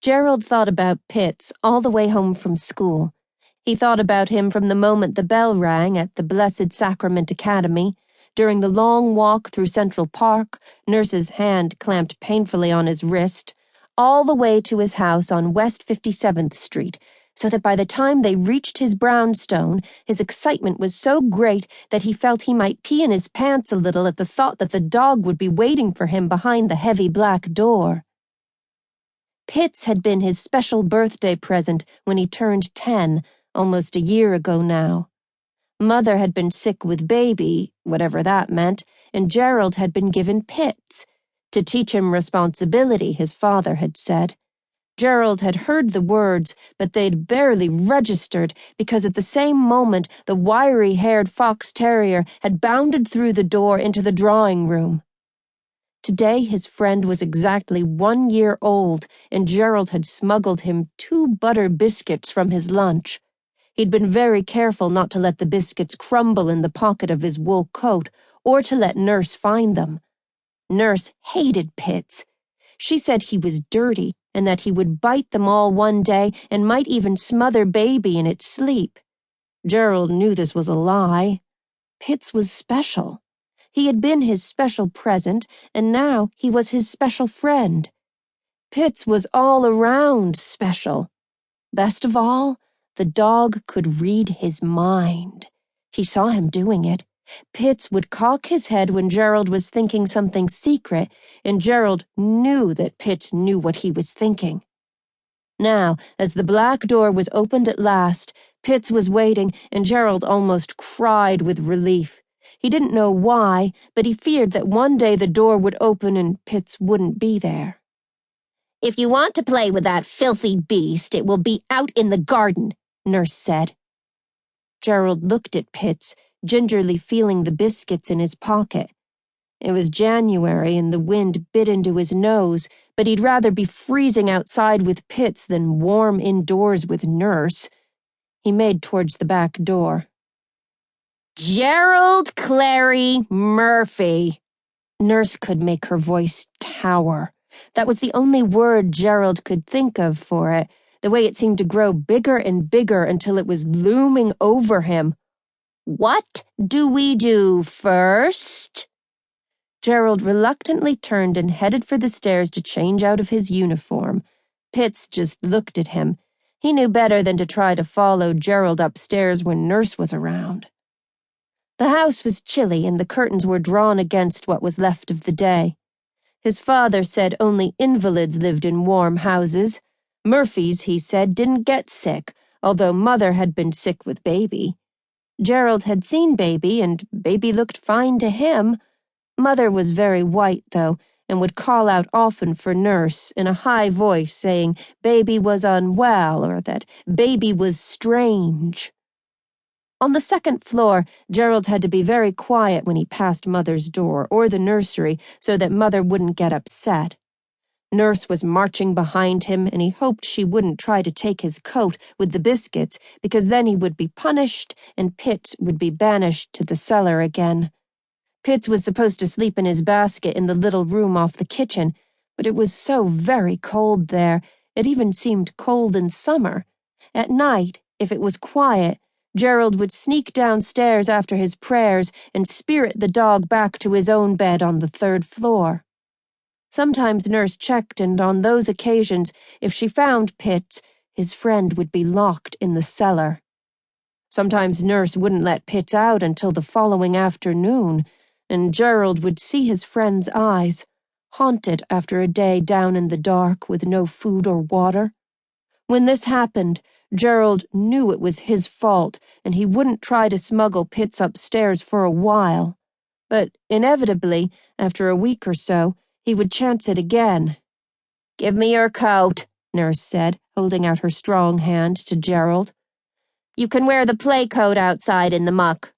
Gerald thought about Pitts all the way home from school. He thought about him from the moment the bell rang at the Blessed Sacrament Academy, during the long walk through Central Park, Nurse's hand clamped painfully on his wrist, all the way to his house on West 57th Street, so that by the time they reached his brownstone, his excitement was so great that he felt he might pee in his pants a little at the thought that the dog would be waiting for him behind the heavy black door. Pitts had been his special birthday present when he turned 10, almost a year ago now. Mother had been sick with baby, whatever that meant, and Gerald had been given Pitts, to teach him responsibility, his father had said. Gerald had heard the words, but they'd barely registered because at the same moment the wiry-haired fox terrier had bounded through the door into the drawing room. Today his friend was exactly 1 year old, and Gerald had smuggled him 2 butter biscuits from his lunch. He'd been very careful not to let the biscuits crumble in the pocket of his wool coat, or to let Nurse find them. Nurse hated Pitts. She said he was dirty, and that he would bite them all one day and might even smother baby in its sleep. Gerald knew this was a lie. Pitts was special. He had been his special present, and now he was his special friend. Pitts was all around special. Best of all, the dog could read his mind. He saw him doing it. Pitts would cock his head when Gerald was thinking something secret, and Gerald knew that Pitts knew what he was thinking. Now, as the black door was opened at last, Pitts was waiting, and Gerald almost cried with relief. He didn't know why, but he feared that one day the door would open and Pitts wouldn't be there. "If you want to play with that filthy beast, it will be out in the garden," Nurse said. Gerald looked at Pitts, gingerly feeling the biscuits in his pocket. It was January and the wind bit into his nose, but he'd rather be freezing outside with Pitts than warm indoors with Nurse. He made towards the back door. "Gerald Clary Murphy." Nurse could make her voice tower. That was the only word Gerald could think of for it, the way it seemed to grow bigger and bigger until it was looming over him. "What do we do first?" Gerald reluctantly turned and headed for the stairs to change out of his uniform. Pitts just looked at him. He knew better than to try to follow Gerald upstairs when Nurse was around. The house was chilly and the curtains were drawn against what was left of the day. His father said only invalids lived in warm houses. Murphys, he said, didn't get sick, although Mother had been sick with baby. Gerald had seen baby, and baby looked fine to him. Mother was very white, though, and would call out often for Nurse in a high voice, saying baby was unwell or that baby was strange. On the second floor, Gerald had to be very quiet when he passed Mother's door or the nursery so that Mother wouldn't get upset. Nurse was marching behind him, and he hoped she wouldn't try to take his coat with the biscuits, because then he would be punished and Pitts would be banished to the cellar again. Pitts was supposed to sleep in his basket in the little room off the kitchen, but it was so very cold there, it even seemed cold in summer. At night, if it was quiet, Gerald would sneak downstairs after his prayers and spirit the dog back to his own bed on the 3rd floor. Sometimes Nurse checked, and on those occasions, if she found Pitts, his friend would be locked in the cellar. Sometimes Nurse wouldn't let Pitts out until the following afternoon, and Gerald would see his friend's eyes, haunted after a day down in the dark with no food or water. When this happened, Gerald knew it was his fault, and he wouldn't try to smuggle Pitts upstairs for a while. But inevitably, after a week or so, he would chance it again. "Give me your coat," Nurse said, holding out her strong hand to Gerald. "You can wear the play coat outside in the muck."